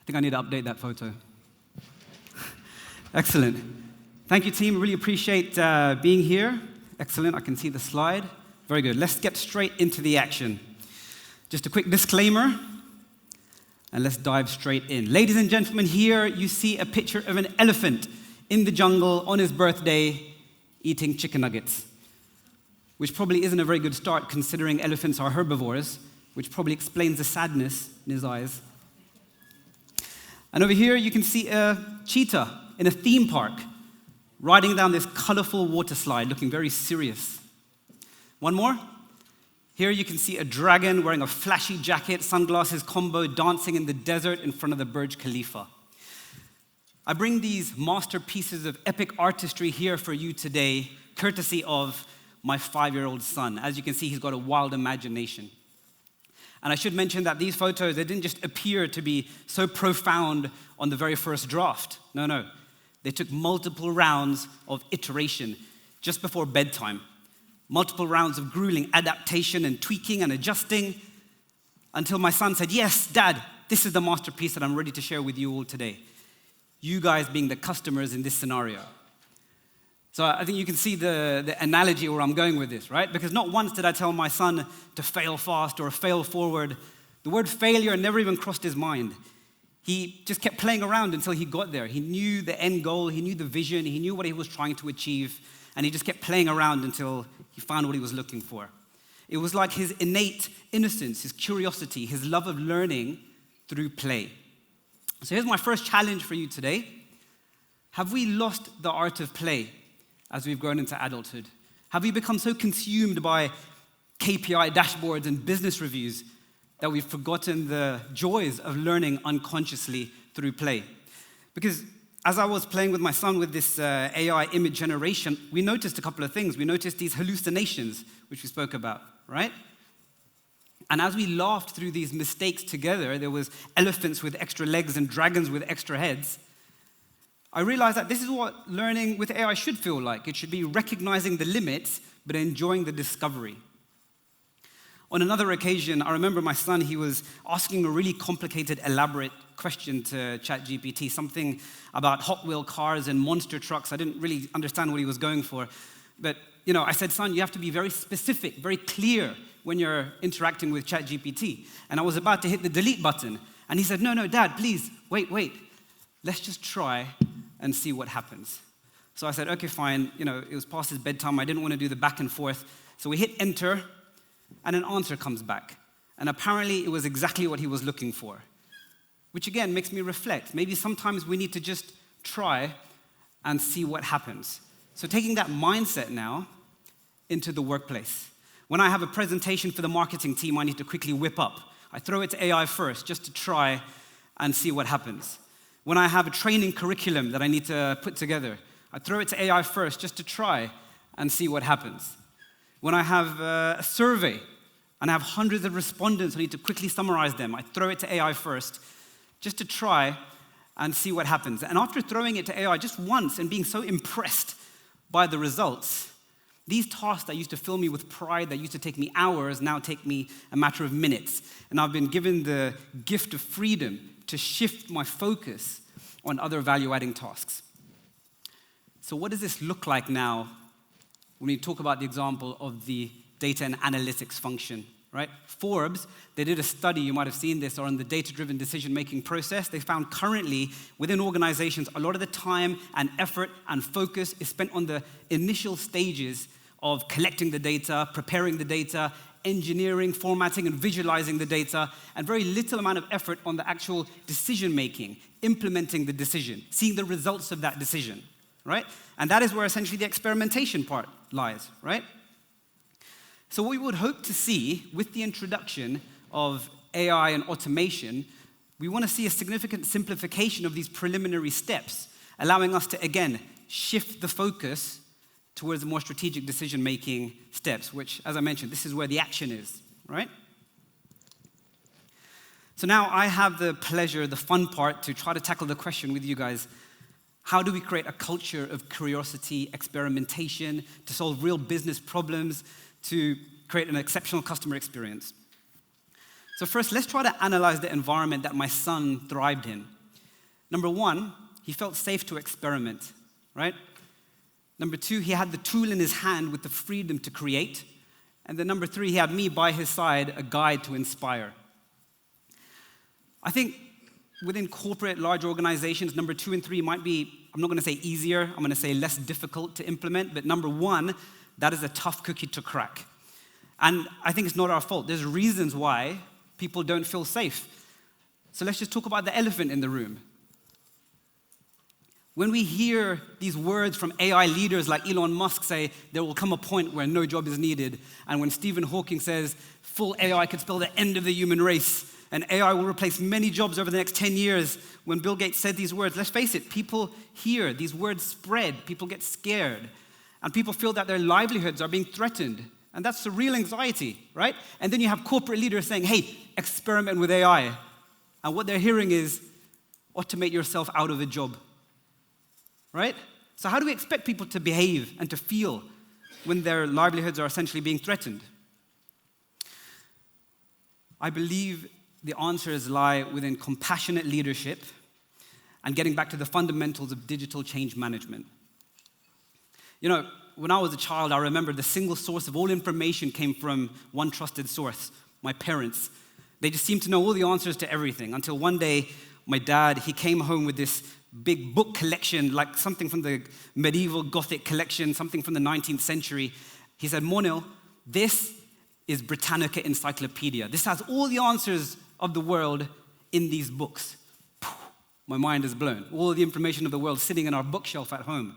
think I need to update that photo. Excellent. Thank you, team. Really appreciate being here. Excellent. I can see the slide. Very good. Let's get straight into the action. Just a quick disclaimer, and let's dive straight in. Ladies and gentlemen, here you see a picture of an elephant in the jungle on his birthday eating chicken nuggets, which probably isn't a very good start considering elephants are herbivores, which probably explains the sadness in his eyes. And over here you can see a cheetah in a theme park riding down this colorful water slide, looking very serious. One more. Here you can see a dragon wearing a flashy jacket, sunglasses combo, dancing in the desert in front of the Burj Khalifa. I bring these masterpieces of epic artistry here for you today, courtesy of my 5-year-old son. As you can see, he's got a wild imagination. And I should mention that these photos, they didn't just appear to be so profound on the very first draft. No. They took multiple rounds of iteration just before bedtime. Multiple rounds of grueling adaptation and tweaking and adjusting until my son said, "Yes, Dad, this is the masterpiece that I'm ready to share with you all today." You guys being the customers in this scenario. So I think you can see the analogy where I'm going with this, right? Because not once did I tell my son to fail fast or fail forward. The word failure never even crossed his mind. He just kept playing around until he got there. He knew the end goal, he knew the vision, he knew what he was trying to achieve, and he just kept playing around until he found what he was looking for. It was like his innate innocence, his curiosity, his love of learning through play. So here's my first challenge for you today. Have we lost the art of play as we've grown into adulthood? Have we become so consumed by KPI dashboards and business reviews that we've forgotten the joys of learning unconsciously through play? Because as I was playing with my son with this AI image generation, we noticed a couple of things. We noticed these hallucinations, which we spoke about, right? And as we laughed through these mistakes together, there was elephants with extra legs and dragons with extra heads. I realized that this is what learning with AI should feel like. It should be recognizing the limits, but enjoying the discovery. On another occasion, I remember my son, he was asking a really complicated, elaborate question to ChatGPT, something about Hot Wheel cars and monster trucks. I didn't really understand what he was going for. But, I said, son, you have to be very specific, very clear when you're interacting with ChatGPT. And I was about to hit the delete button. And he said, no, Dad, please, wait. Let's just try and see what happens. So I said, okay, fine. It was past his bedtime. I didn't want to do the back and forth. So we hit enter, and an answer comes back. And apparently it was exactly what he was looking for, which again makes me reflect. Maybe sometimes we need to just try and see what happens. So taking that mindset now into the workplace. When I have a presentation for the marketing team I need to quickly whip up, I throw it to AI first just to try and see what happens. When I have a training curriculum that I need to put together, I throw it to AI first just to try and see what happens. When I have a survey and I have hundreds of respondents, I need to quickly summarize them. I throw it to AI first just to try and see what happens. And after throwing it to AI just once and being so impressed by the results, these tasks that used to fill me with pride, that used to take me hours, now take me a matter of minutes. And I've been given the gift of freedom to shift my focus on other value-adding tasks. So what does this look like now when we talk about the example of the data and analytics function, right? Forbes, they did a study, you might have seen this, on the data-driven decision-making process. They found currently within organizations, a lot of the time and effort and focus is spent on the initial stages of collecting the data, preparing the data, engineering, formatting, and visualizing the data, and very little amount of effort on the actual decision-making, implementing the decision, seeing the results of that decision, right? And that is where essentially the experimentation part lies, right? So what we would hope to see with the introduction of AI and automation, we want to see a significant simplification of these preliminary steps, allowing us to, again, shift the focus towards the more strategic decision-making steps, which, as I mentioned, this is where the action is, right? So now I have the pleasure, the fun part, to try to tackle the question with you guys. How do we create a culture of curiosity, experimentation, to solve real business problems, to create an exceptional customer experience? So first, let's try to analyze the environment that my son thrived in, Number one, he felt safe to experiment, right? Number two, he had the tool in his hand with the freedom to create. And then number three, he had me by his side, a guide to inspire. I think within corporate large organizations, number 2 and 3 might be, I'm not going to say easier, I'm going to say less difficult to implement, but number 1, that is a tough cookie to crack. And I think it's not our fault. There's reasons why people don't feel safe. So let's just talk about the elephant in the room. When we hear these words from AI leaders like Elon Musk say, there will come a point where no job is needed, and when Stephen Hawking says, full AI could spell the end of the human race, and AI will replace many jobs over the next 10 years, when Bill Gates said these words, let's face it, people hear, these words spread, people get scared, and people feel that their livelihoods are being threatened, and that's the real anxiety, right? And then you have corporate leaders saying, hey, experiment with AI, and what they're hearing is, automate yourself out of a job. Right? So how do we expect people to behave and to feel when their livelihoods are essentially being threatened? I believe the answers lie within compassionate leadership and getting back to the fundamentals of digital change management. You know, when I was a child, I remember the single source of all information came from one trusted source, my parents. They just seemed to know all the answers to everything until one day, my dad, he came home with this big book collection, like something from the medieval Gothic collection, something from the 19th century. He said, Monil, this is Britannica Encyclopedia. This has all the answers of the world in these books. My mind is blown. All the information of the world sitting in our bookshelf at home.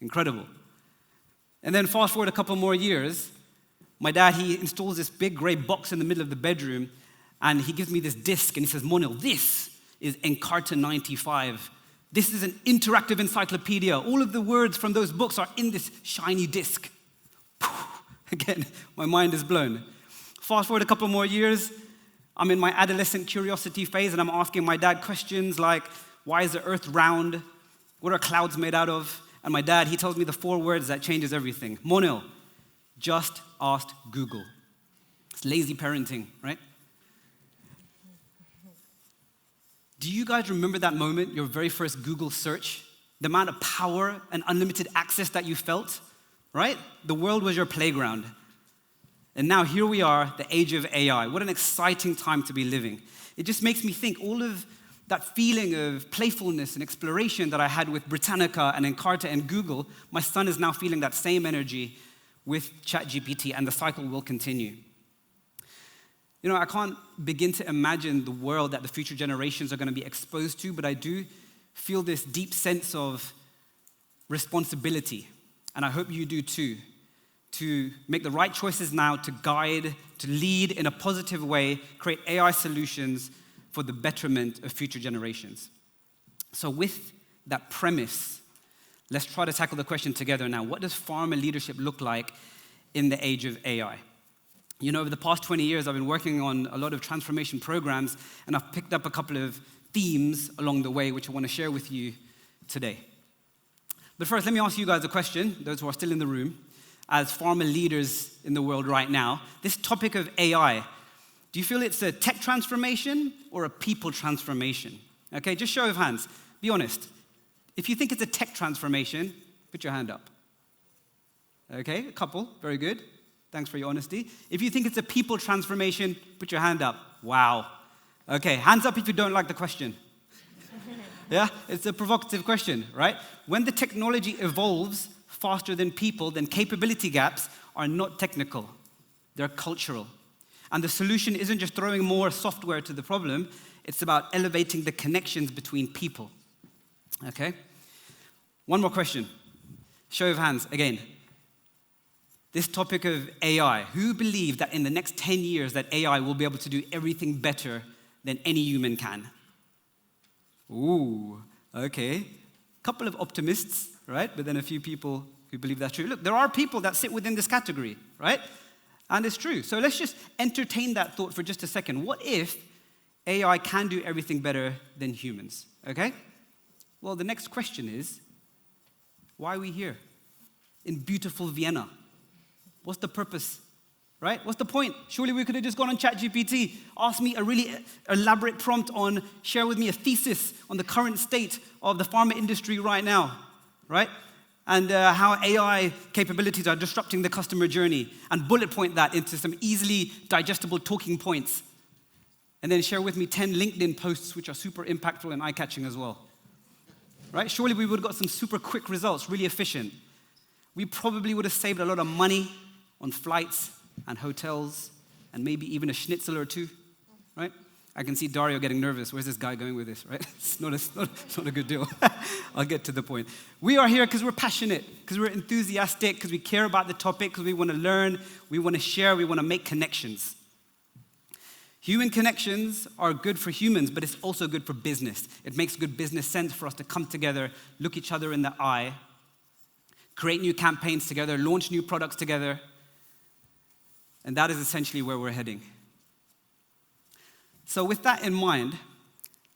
Incredible. And then fast forward a couple more years, my dad, he installs this big gray box in the middle of the bedroom, and he gives me this disc, and he says, Monil, this is Encarta 95. This is an interactive encyclopedia. All of the words from those books are in this shiny disc. Again, my mind is blown. Fast forward a couple more years, I'm in my adolescent curiosity phase, and I'm asking my dad questions like, why is the earth round? What are clouds made out of? And my dad, he tells me the 4 words that changes everything. Monil, just ask Google. It's lazy parenting, right? Do you guys remember that moment, your very first Google search? The amount of power and unlimited access that you felt, right? The world was your playground. And now here we are, the age of AI. What an exciting time to be living. It just makes me think all of that feeling of playfulness and exploration that I had with Britannica and Encarta and Google, my son is now feeling that same energy with ChatGPT, and the cycle will continue. You know, I can't begin to imagine the world that the future generations are going to be exposed to, but I do feel this deep sense of responsibility, and I hope you do too, to make the right choices now, to guide, to lead in a positive way, create AI solutions for the betterment of future generations. So with that premise, let's try to tackle the question together now. What does pharma leadership look like in the age of AI? You know, over the past 20 years, I've been working on a lot of transformation programs, and I've picked up a couple of themes along the way, which I want to share with you today. But first, let me ask you guys a question, those who are still in the room, as pharma leaders in the world right now. This topic of AI, do you feel it's a tech transformation or a people transformation? Okay, just show of hands. Be honest. If you think it's a tech transformation, put your hand up. Okay, a couple, very good. Thanks for your honesty. If you think it's a people transformation, put your hand up. Wow. Okay, hands up if you don't like the question. Yeah, it's a provocative question, right? When the technology evolves faster than people, then capability gaps are not technical. They're cultural. And the solution isn't just throwing more software to the problem, it's about elevating the connections between people. Okay? One more question. Show of hands again. This topic of AI, who believes that in the next 10 years that AI will be able to do everything better than any human can? Ooh, okay. Couple of optimists, right? But then a few people who believe that's true. Look, there are people that sit within this category, right? And it's true. So let's just entertain that thought for just a second. What if AI can do everything better than humans, okay? Well, the next question is, why are we here in beautiful Vienna? What's the purpose right? What's the point? Surely we could have just gone on ChatGPT, asked me a really elaborate prompt on, share with me a thesis on the current state of the pharma industry right now, right? And how AI capabilities are disrupting the customer journey, and bullet point that into some easily digestible talking points. And then share with me 10 LinkedIn posts which are super impactful and eye-catching as well, right? Surely we would have got some super quick results, really efficient. We probably would have saved a lot of money on flights and hotels, and maybe even a schnitzel or two, right? I can see Dario getting nervous. Where's this guy going with this, right? It's not a good deal. I'll get to the point. We are here because we're passionate, because we're enthusiastic, because we care about the topic, because we want to learn, we want to share, we want to make connections. Human connections are good for humans, but it's also good for business. It makes good business sense for us to come together, look each other in the eye, create new campaigns together, launch new products together. And that is essentially where we're heading. So with that in mind,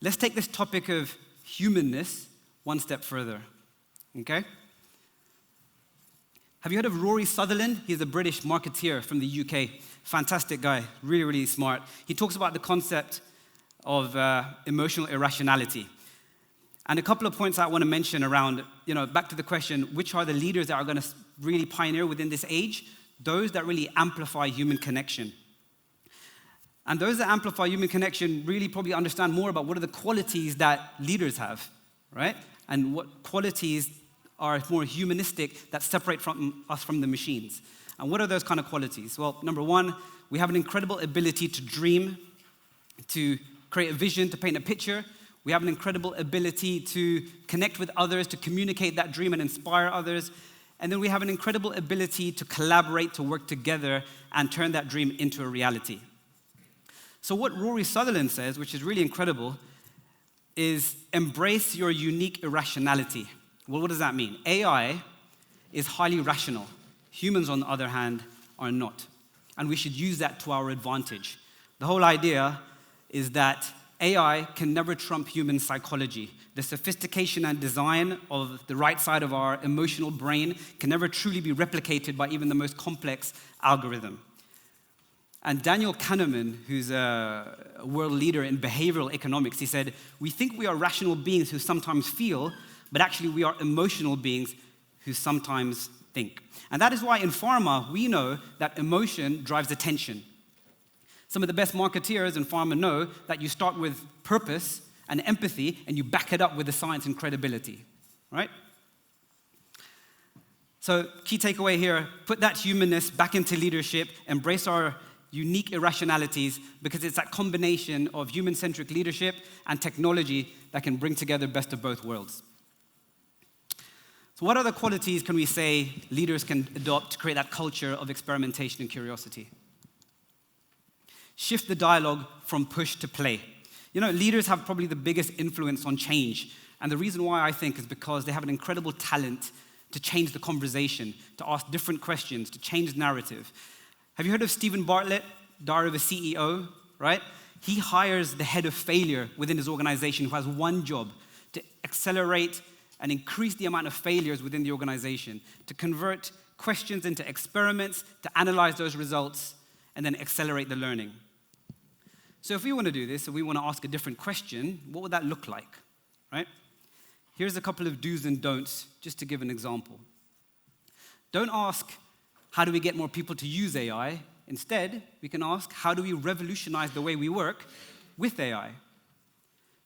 let's take this topic of humanness one step further, okay? Have you heard of Rory Sutherland? He's a British marketeer from the UK. Fantastic guy, really, really smart. He talks about the concept of emotional irrationality. And a couple of points I want to mention around, back to the question, which are the leaders that are going to really pioneer within this age? Those that really amplify human connection. And those that amplify human connection really probably understand more about what are the qualities that leaders have, right? And what qualities are more humanistic that separate us from the machines. And what are those kind of qualities? Well, number one, we have an incredible ability to dream, to create a vision, to paint a picture. We have an incredible ability to connect with others, to communicate that dream and inspire others. And then we have an incredible ability to collaborate, to work together, and turn that dream into a reality. So what Rory Sutherland says, which is really incredible, is embrace your unique irrationality. Well, what does that mean? AI is highly rational. Humans, on the other hand, are not. And we should use that to our advantage. The whole idea is that AI can never trump human psychology. The sophistication and design of the right side of our emotional brain can never truly be replicated by even the most complex algorithm. And Daniel Kahneman, who's a world leader in behavioral economics, he said, we think we are rational beings who sometimes feel, but actually we are emotional beings who sometimes think. And that is why in pharma, we know that emotion drives attention. Some of the best marketeers in pharma know that you start with purpose and empathy, and you back it up with the science and credibility, right? So key takeaway here, put that humanness back into leadership, embrace our unique irrationalities, because it's that combination of human-centric leadership and technology that can bring together best of both worlds. So what other qualities can we say leaders can adopt to create that culture of experimentation and curiosity? Shift the dialogue from push to play. Leaders have probably the biggest influence on change. And the reason why I think is because they have an incredible talent to change the conversation, to ask different questions, to change the narrative. Have you heard of Stephen Bartlett, Diary of a CEO, right? He hires the head of failure within his organization who has one job, to accelerate and increase the amount of failures within the organization, to convert questions into experiments, to analyze those results, and then accelerate the learning. So if we want to do this, if we want to ask a different question, what would that look like, right? Here's a couple of do's and don'ts, just to give an example. Don't ask, how do we get more people to use AI? Instead, we can ask, how do we revolutionize the way we work with AI?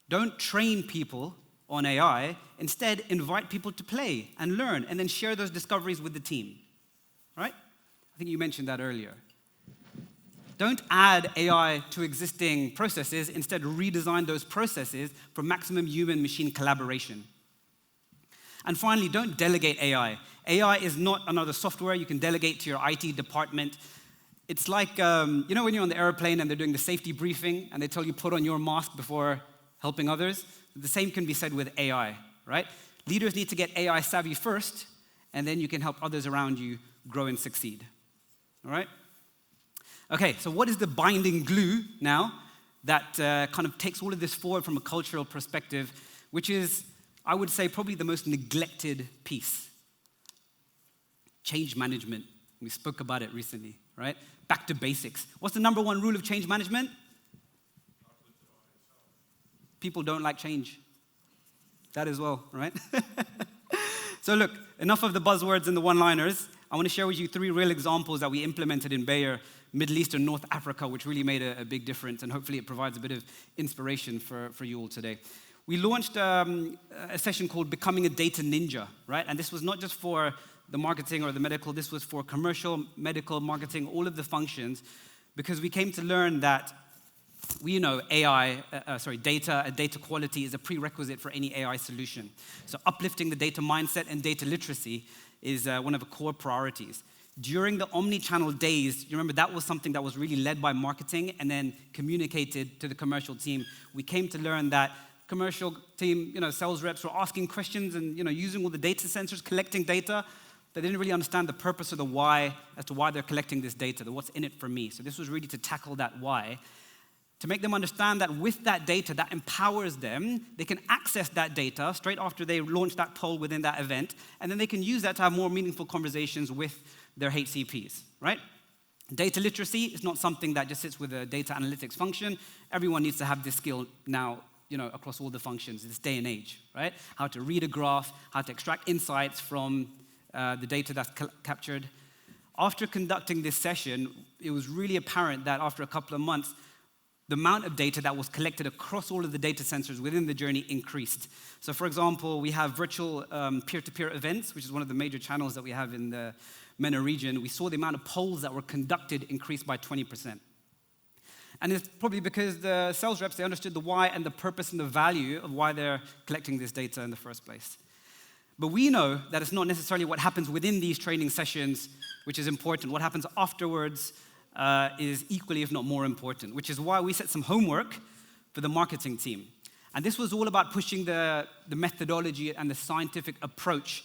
Don't train people on AI. Instead, invite people to play and learn, and then share those discoveries with the team, right? I think you mentioned that earlier. Don't add AI to existing processes. Instead, redesign those processes for maximum human-machine collaboration. And finally, don't delegate AI. AI is not another software you can delegate to your IT department. It's like, when you're on the airplane and they're doing the safety briefing and they tell you put on your mask before helping others. The same can be said with AI, right? Leaders need to get AI savvy first, and then you can help others around you grow and succeed, all right? Okay, so what is the binding glue now that kind of takes all of this forward from a cultural perspective, which is, I would say, probably the most neglected piece? Change management. We spoke about it recently, right? Back to basics. What's the number one rule of change management? People don't like change. That as well, right? So look, enough of the buzzwords and the one-liners. I want to share with you 3 real examples that we implemented in Bayer, Middle East and North Africa, which really made a big difference, and hopefully it provides a bit of inspiration for you all today. We launched a session called Becoming a Data Ninja, right? And this was not just for the marketing or the medical, this was for commercial, medical, marketing, all of the functions, because we came to learn that we know data and data quality is a prerequisite for any AI solution. So uplifting the data mindset and data literacy is one of the core priorities. During the omni-channel days, you remember that was something that was really led by marketing and then communicated to the commercial team. We came to learn that commercial team, sales reps were asking questions and, using all the data sensors, collecting data. They didn't really understand the purpose or the why as to why they're collecting this data, what's in it for me. So this was really to tackle that why, to make them understand that with that data, that empowers them. They can access that data straight after they launch that poll within that event, and then they can use that to have more meaningful conversations with their HCPs, right? Data literacy is not something that just sits with a data analytics function. Everyone needs to have this skill now, across all the functions in this day and age, right? How to read a graph, how to extract insights from the data that's captured. After conducting this session, it was really apparent that after a couple of months, the amount of data that was collected across all of the data sensors within the journey increased. So for example, we have virtual peer-to-peer events, which is one of the major channels that we have in the MENA region. We saw the amount of polls that were conducted increase by 20%. And it's probably because the sales reps, they understood the why and the purpose and the value of why they're collecting this data in the first place. But we know that it's not necessarily what happens within these training sessions which is important. What happens afterwards is equally, if not more important, which is why we set some homework for the marketing team. And this was all about pushing the methodology and the scientific approach,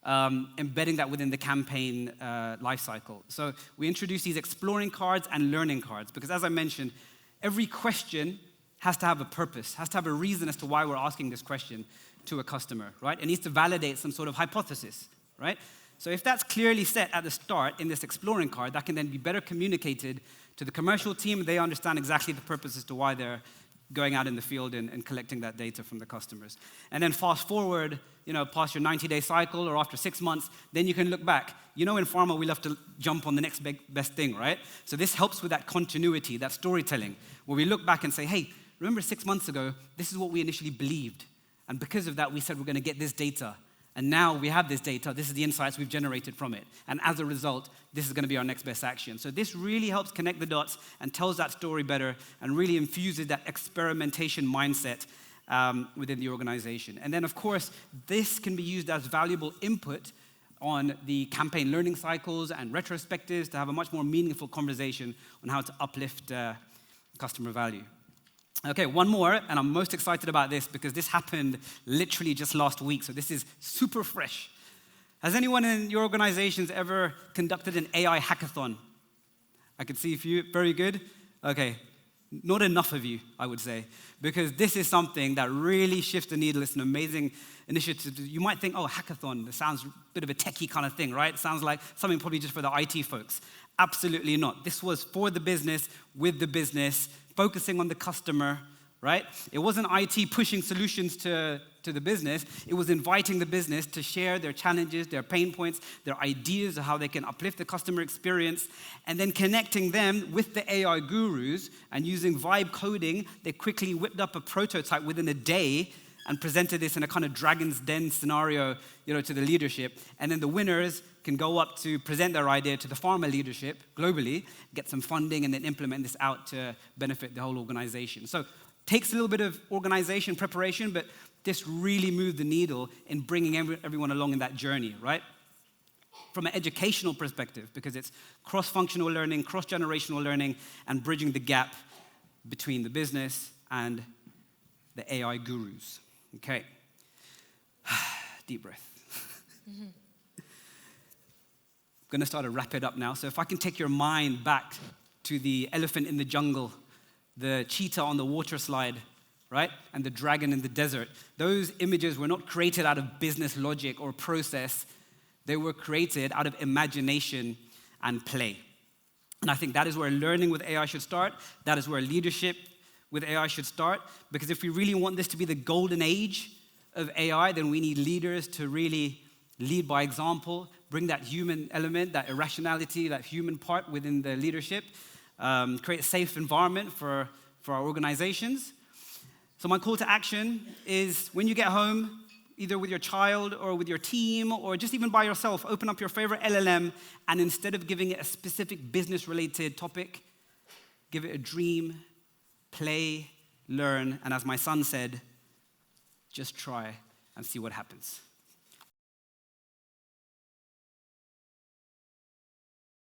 embedding that within the campaign lifecycle. So we introduced these exploring cards and learning cards, because as I mentioned, every question has to have a purpose, has to have a reason as to why we're asking this question to a customer, right? It needs to validate some sort of hypothesis, right? So if that's clearly set at the start in this exploring card, that can then be better communicated to the commercial team. They understand exactly the purpose as to why they're going out in the field and collecting that data from the customers. And then fast forward, past your 90-day cycle or after 6 months, then you can look back. In Pharma, we love to jump on the next best thing, right? So this helps with that continuity, that storytelling, where we look back and say, hey, remember 6 months ago, this is what we initially believed. And because of that, we said we're going to get this data. And now we have this data, this is the insights we've generated from it. And as a result, this is going to be our next best action. So this really helps connect the dots and tells that story better and really infuses that experimentation mindset within the organization. And then, of course, this can be used as valuable input on the campaign learning cycles and retrospectives to have a much more meaningful conversation on how to uplift customer value. Okay, one more, and I'm most excited about this because this happened literally just last week, so this is super fresh. Has anyone in your organizations ever conducted an AI hackathon? I can see a few, very good. Okay, not enough of you, I would say, because this is something that really shifts the needle. It's an amazing initiative. You might think, oh, hackathon, that sounds a bit of a techie kind of thing, right? It sounds like something probably just for the IT folks. Absolutely not. This was for the business, with the business, focusing on the customer, right? It wasn't IT pushing solutions to the business. It was inviting the business to share their challenges, their pain points, their ideas of how they can uplift the customer experience, and then connecting them with the AI gurus. And using vibe coding, they quickly whipped up a prototype within a day and presented this in a kind of Dragon's Den scenario, to the leadership. And then the winners can go up to present their idea to the pharma leadership globally, get some funding, and then implement this out to benefit the whole organization. So takes a little bit of organization preparation, but this really moved the needle in bringing everyone along in that journey, right? From an educational perspective, because it's cross-functional learning, cross-generational learning, and bridging the gap between the business and the AI gurus. Okay. Deep breath. I'm going to start to wrap it up now. So if I can take your mind back to the elephant in the jungle, the cheetah on the water slide, right? And the dragon in the desert. Those images were not created out of business logic or process. They were created out of imagination and play. And I think that is where learning with AI should start. That is where leadership with AI should start. Because if we really want this to be the golden age of AI, then we need leaders to really lead by example, bring that human element, that irrationality, that human part within the leadership, create a safe environment for our organizations. So my call to action is when you get home, either with your child or with your team or just even by yourself, open up your favorite LLM and instead of giving it a specific business-related topic, give it a dream, play, learn, and as my son said, just try and see what happens.